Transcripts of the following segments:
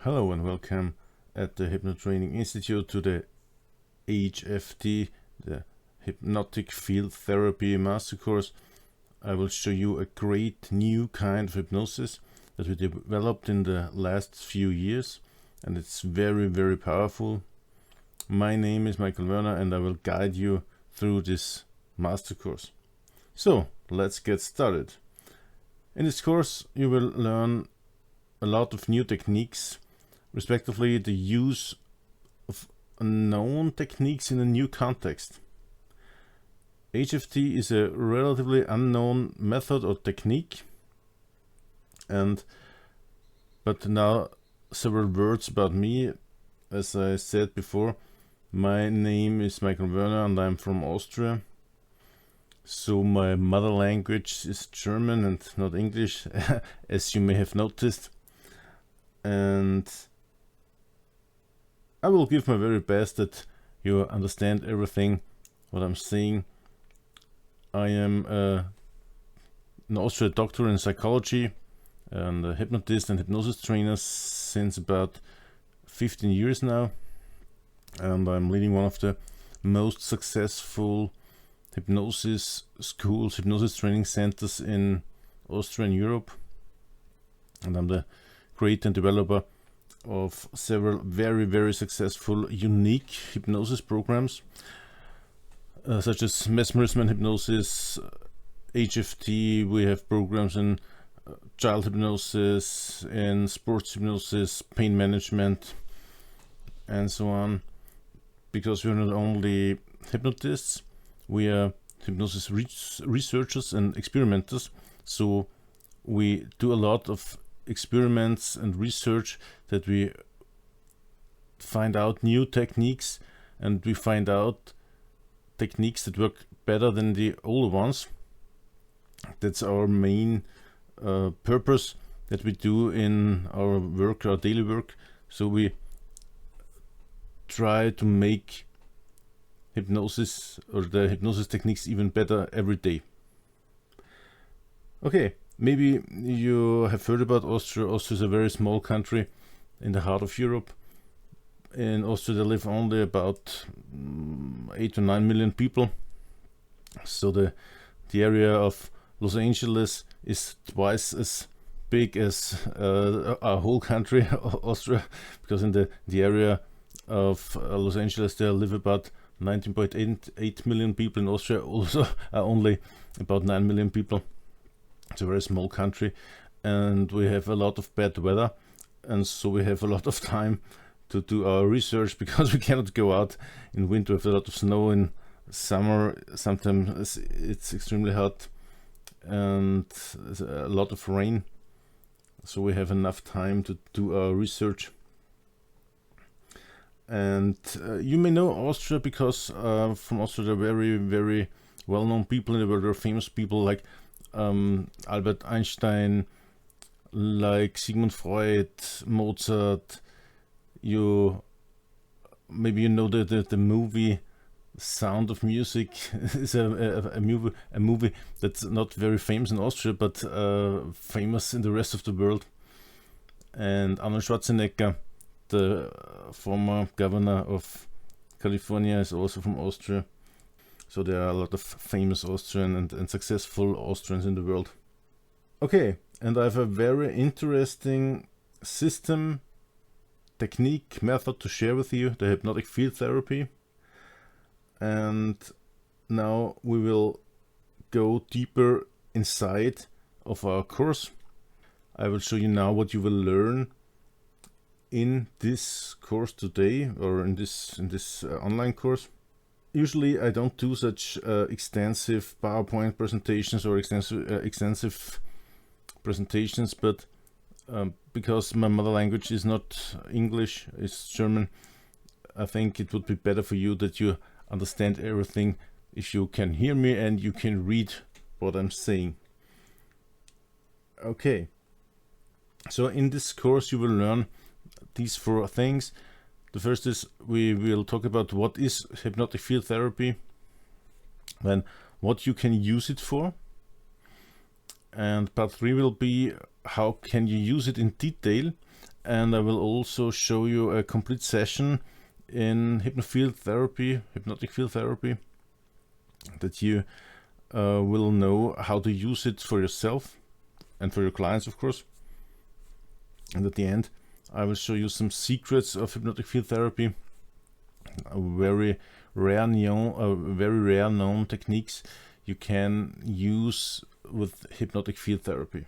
Hello and welcome at the Hypno Training Institute to the HFT, the Hypnotic Field Therapy Master Course. I will show you a great new kind of hypnosis that we developed in the last few years, and it's very powerful. My name is Michael Werner and I will guide you through this master course. So let's get started. In this course you will learn a lot of new techniques, respectively the use of known techniques in a new context. HFT is a relatively unknown method or technique, but now several words about me. As I said before, my name is Michael Werner and I'm from Austria. So my mother language is German and not English, as you may have noticed. And I will give my very best that you understand everything what I'm saying. I am an Austrian doctor in psychology and a hypnotist and hypnosis trainer since about 15 years now. And I'm leading one of the most successful hypnosis schools, hypnosis training centers in Austria and Europe. And I'm the creator and developer of several very successful, unique hypnosis programs, such as mesmerism hypnosis, HFT. We have programs in child hypnosis, in sports hypnosis, pain management, and so on. Because we're not only hypnotists, we are hypnosis researchers and experimenters. So we do a lot of experiments and research that we find out new techniques, and we find out techniques that work better than the old ones. That's our main purpose that we do in our work, our daily work. So we try to make hypnosis or the hypnosis techniques even better every day. Okay, maybe you have heard about Austria. Austria is a very small country in the heart of Europe. In Austria there live only about 8 to 9 million people. So the area of Los Angeles is twice as big as our whole country, Austria, because in the area of Los Angeles there live about 19.8 million people. In Austria also are only about 9 million people. It's a very small country, and we have a lot of bad weather, and so we have a lot of time to do our research, because we cannot go out in winter with a lot of snow. In summer sometimes it's extremely hot and a lot of rain, so we have enough time to do our research. And you may know Austria because from Austria there are very well-known people in the world. There are famous people like Albert Einstein, like Sigmund Freud, Mozart. Maybe you know the movie Sound of Music is a movie that's not very famous in Austria, but famous in the rest of the world. And Arnold Schwarzenegger, the former governor of California, is also from Austria. So there are a lot of famous Austrian and successful Austrians in the world. Okay, and I have a very interesting system, technique, method to share with you, the hypnotic field therapy. And now we will go deeper inside of our course. I will show you now what you will learn in this course today, or in this online course. Usually I don't do such extensive PowerPoint presentations or extensive presentations, but because my mother language is not English, it's German, I think it would be better for you that you understand everything if you can hear me and you can read what I'm saying. Okay, so in this course you will learn these 4 things. The first is we will talk about what is hypnotic field therapy, then what you can use it for, and part 3 will be how can you use it in detail, and I will also show you a complete session in hypnotic field therapy, that you will know how to use it for yourself and for your clients, of course. And at the end, I will show you some secrets of hypnotic field therapy, very rare known techniques you can use with hypnotic field therapy.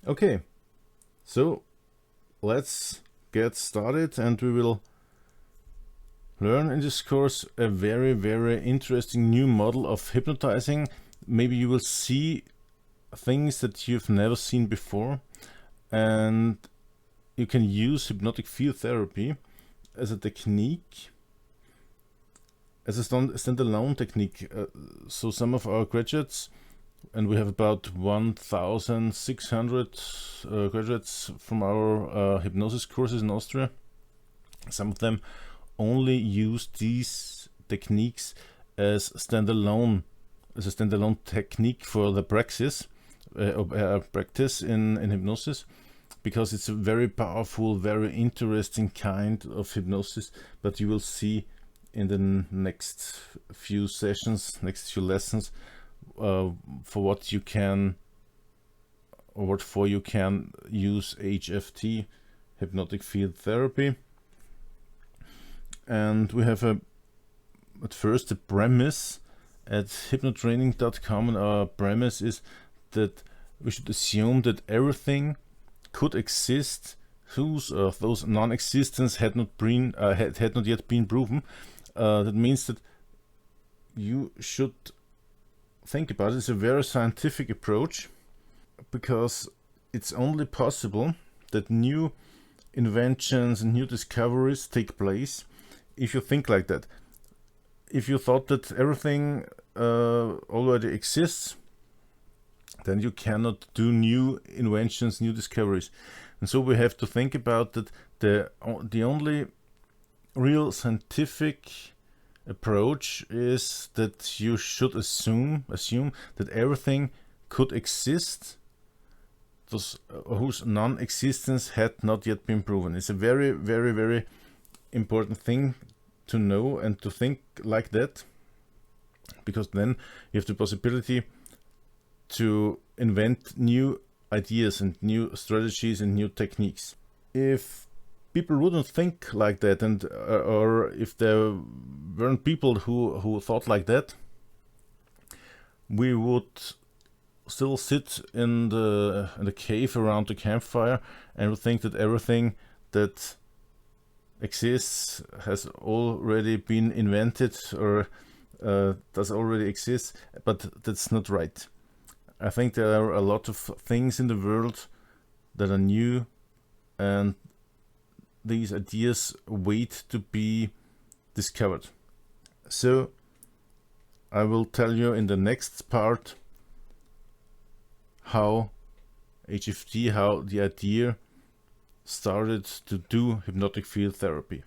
Okay, so let's get started, and we will learn in this course a very interesting new model of hypnotizing. Maybe you will see things that you've never seen before, and you can use hypnotic field therapy as a technique, as a standalone technique. So some of our graduates, and we have about 1,600 graduates from our hypnosis courses in Austria. Some of them only use these techniques as a standalone technique for the practice in hypnosis, because it's a very powerful, very interesting kind of hypnosis that you will see in the next few sessions, next few lessons, for what you can use HFT, hypnotic field therapy. And we have at first a premise at hypnotraining.com, and our premise is that we should assume that everything could exist whose those non-existence had not yet been proven. That means that you should think about it. It's a very scientific approach, because it's only possible that new inventions and new discoveries take place if you think like that. If you thought that everything already exists, then you cannot do new inventions, new discoveries. And so we have to think about that the only real scientific approach is that you should assume that everything could exist whose non-existence had not yet been proven. It's a very important thing to know and to think like that, because then you have the possibility to invent new ideas and new strategies and new techniques. If people wouldn't think like that, and or if there weren't people who thought like that, we would still sit in the cave around the campfire and would think that everything that exists has already been invented, or does already exist. But that's not right. I think there are a lot of things in the world that are new, and these ideas wait to be discovered. So I will tell you in the next part how HFT, how the idea started to do hypnotic field therapy.